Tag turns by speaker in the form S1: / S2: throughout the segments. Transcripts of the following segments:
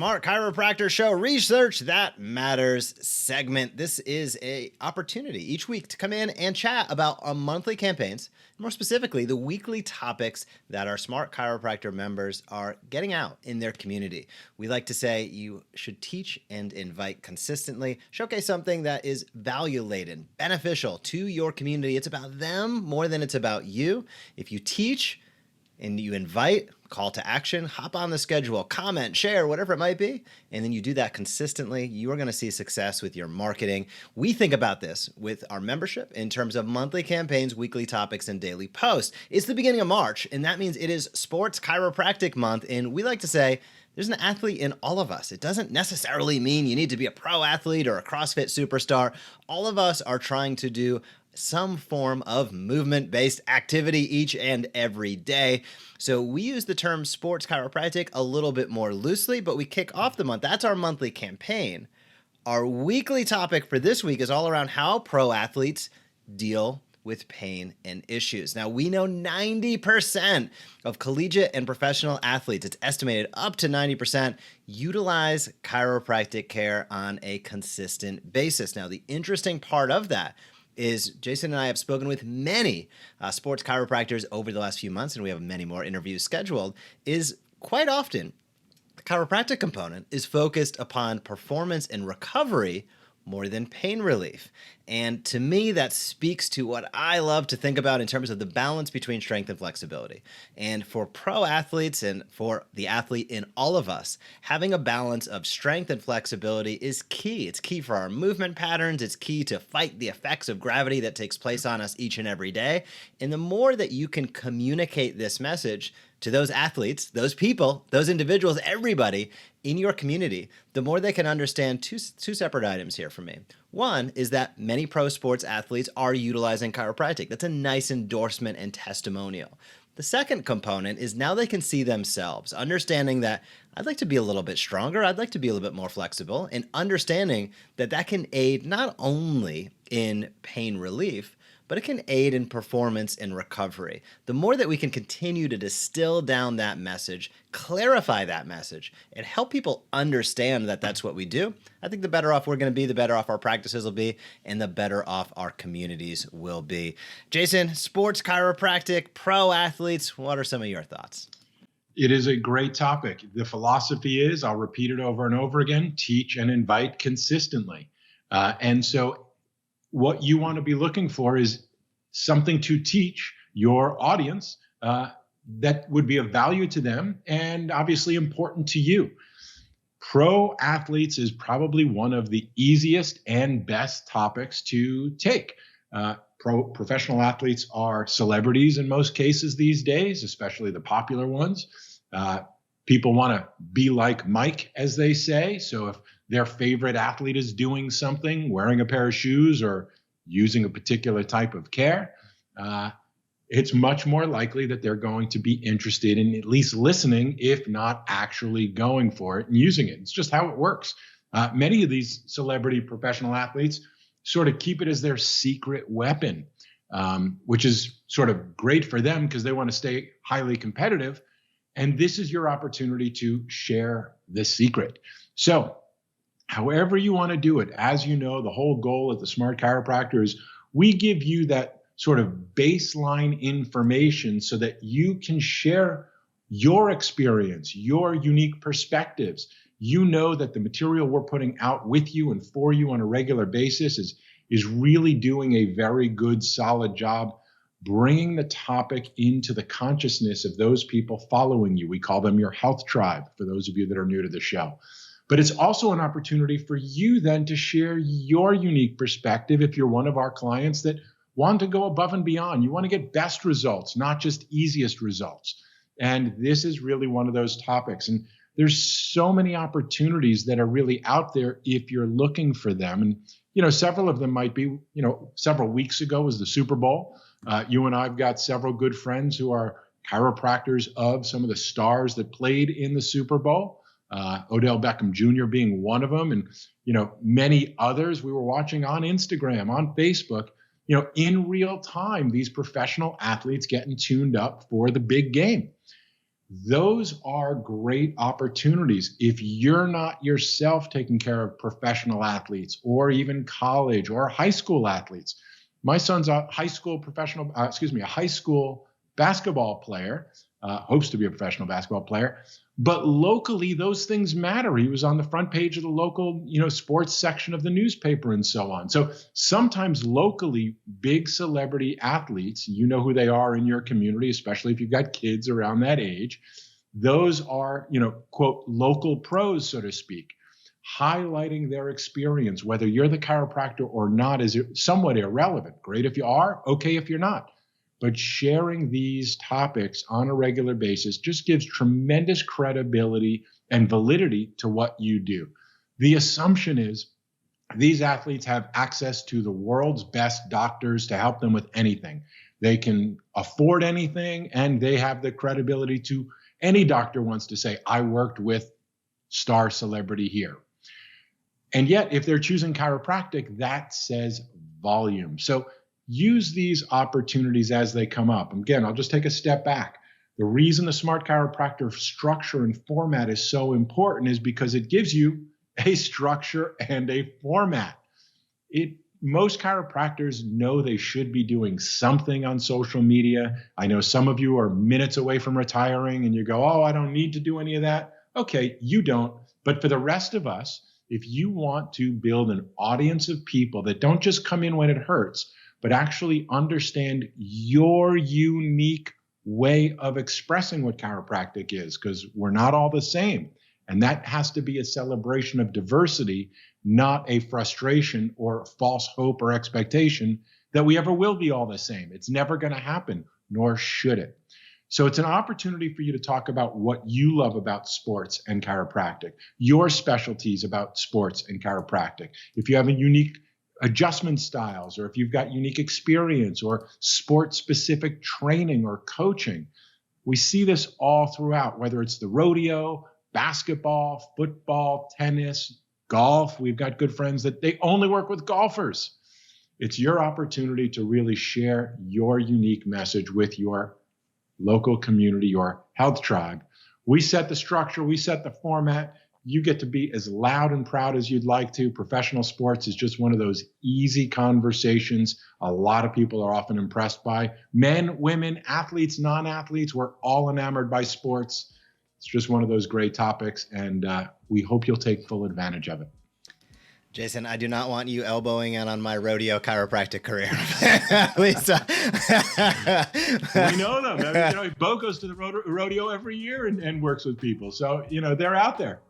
S1: Smart Chiropractor Show, Research That Matters segment. This is an opportunity each week to come in and chat about our monthly campaigns, more specifically, the weekly topics that our Smart Chiropractor members are getting out in their community. We like to say you should teach and invite consistently, showcase something that is value-laden, beneficial to your community. It's about them more than it's about you. If you teach and you invite, call to action, hop on the schedule, comment, share, whatever it might be, and then you do that consistently, you are going to see success with your marketing. We think about this with our membership in terms of monthly campaigns, weekly topics, and daily posts. It's the beginning of March, and that means it is Sports Chiropractic Month, and we like to say there's an athlete in all of us. It doesn't necessarily mean you need to be a pro athlete or a CrossFit superstar. All of us are trying to do some form of movement-based activity each and every day. So we use the term sports chiropractic a little bit more loosely, but we kick off the month. That's our monthly campaign. Our weekly topic for this week is all around how pro athletes deal with pain and issues. Now, we know 90% of collegiate and professional athletes, it's estimated up to 90%, utilize chiropractic care on a consistent basis. Now, the interesting part of that is Jason and I have spoken with many sports chiropractors over the last few months, and we have many more interviews scheduled, is quite often the chiropractic component is focused upon performance and recovery more than pain relief. And to me, that speaks to what I love to think about in terms of the balance between strength and flexibility. And for pro athletes and for the athlete in all of us, having a balance of strength and flexibility is key. It's key for our movement patterns. It's key to fight the effects of gravity that takes place on us each and every day. And the more that you can communicate this message to those athletes, those people, those individuals, everybody in your community, the more they can understand two separate items here for me. One is that many pro sports athletes are utilizing chiropractic. That's a nice endorsement and testimonial. The second component is now they can see themselves, understanding that I'd like to be a little bit stronger, I'd like to be a little bit more flexible, and understanding that that can aid not only in pain relief, but it can aid in performance and recovery. The more that we can continue to distill down that message, clarify that message, and help people understand that that's what we do, I think the better off we're going to be, the better off our practices will be, and the better off our communities will be. Jason, sports chiropractic, pro athletes, what are some of your thoughts?
S2: It is a great topic. The philosophy is, I'll repeat it over and over again, teach and invite consistently. And so what you want to be looking for is something to teach your audience that would be of value to them and obviously important to you. Pro athletes is probably one of the easiest and best topics to take. Professional athletes are celebrities in most cases these days, especially the popular ones. People want to be like Mike, as they say. So if their favorite athlete is doing something, wearing a pair of shoes or using a particular type of care, it's much more likely that they're going to be interested in at least listening, if not actually going for it and using it. It's just how it works. Many of these celebrity professional athletes sort of keep it as their secret weapon, which is sort of great for them because they want to stay highly competitive. And this is your opportunity to share the secret. So however you want to do it, as you know, the whole goal at the Smart Chiropractor is we give you that sort of baseline information so that you can share your experience, your unique perspectives. You know that the material we're putting out with you and for you on a regular basis is really doing a very good, solid job bringing the topic into the consciousness of those people following you. We call them your health tribe, for those of you that are new to the show. But it's also an opportunity for you then to share your unique perspective if you're one of our clients that want to go above and beyond. You want to get best results, not just easiest results. And this is really one of those topics. And there's so many opportunities that are really out there if you're looking for them. And, several of them might be, several weeks ago was the Super Bowl. You and I've got several good friends who are chiropractors of some of the stars that played in the Super Bowl. Odell Beckham Jr. being one of them, and many others we were watching on Instagram, on Facebook, in real time, these professional athletes getting tuned up for the big game. Those are great opportunities. If you're not yourself taking care of professional athletes or even college or high school athletes. My son's a high school a high school basketball player, hopes to be a professional basketball player. But locally, those things matter. He was on the front page of the local, sports section of the newspaper and so on. So sometimes locally, big celebrity athletes, you know who they are in your community, especially if you've got kids around that age. Those are, quote, local pros, so to speak. Highlighting their experience, whether you're the chiropractor or not, is somewhat irrelevant. Great if you are, okay if you're not. But sharing these topics on a regular basis just gives tremendous credibility and validity to what you do. The assumption is these athletes have access to the world's best doctors to help them with anything. They can afford anything, and they have the credibility to any doctor wants to say, I worked with star celebrity here. And yet, if they're choosing chiropractic, that says volume. So use these opportunities as they come up. Again, I'll just take a step back. The reason the Smart Chiropractor structure and format is so important is because it gives you a structure and a format. Most chiropractors know they should be doing something on social media. I know some of you are minutes away from retiring and you go, oh, I don't need to do any of that. Okay, you don't. But for the rest of us, if you want to build an audience of people that don't just come in when it hurts, but actually understand your unique way of expressing what chiropractic is, because we're not all the same. And that has to be a celebration of diversity, not a frustration or false hope or expectation that we ever will be all the same. It's never going to happen, nor should it. So it's an opportunity for you to talk about what you love about sports and chiropractic, your specialties about sports and chiropractic. If you have a unique adjustment styles, or if you've got unique experience or sport-specific training or coaching. We see this all throughout, whether it's the rodeo, basketball, football, tennis, golf. We've got good friends that they only work with golfers. It's your opportunity to really share your unique message with your local community, your health tribe. We set the structure, we set the format. You get to be as loud and proud as you'd like to. Professional sports is just one of those easy conversations a lot of people are often impressed by. Men, women, athletes, non-athletes, we're all enamored by sports. It's just one of those great topics, and we hope you'll take full advantage of it.
S1: Jason, I do not want you elbowing in on my rodeo chiropractic career. Lisa.
S2: We know them. I mean, Bo goes to the rodeo every year and works with people. So, they're out there.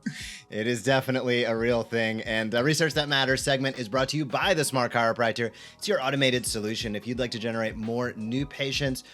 S1: It is definitely a real thing. And the Research That Matters segment is brought to you by the Smart Chiropractor. It's your automated solution if you'd like to generate more new patients,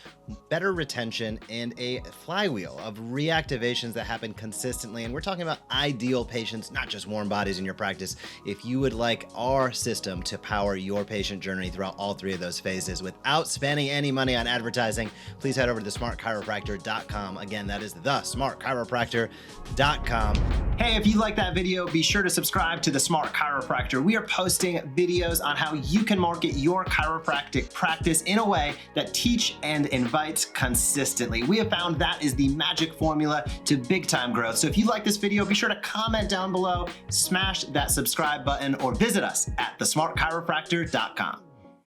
S1: better retention, and a flywheel of reactivations that happen consistently. And we're talking about ideal patients, not just warm bodies in your practice. If you would like our system to power your patient journey throughout all three of those phases without spending any money on advertising, please head over to thesmartchiropractor.com. Again, that is thesmartchiropractor.com. Hey, if you like that video, be sure to subscribe to the Smart Chiropractor. We are posting videos on how you can market your chiropractic practice in a way that teach and invites consistently. We have found that is the magic formula to big time growth. So if you like this video, be sure to comment down below, smash that subscribe button, or visit us at thesmartchiropractor.com.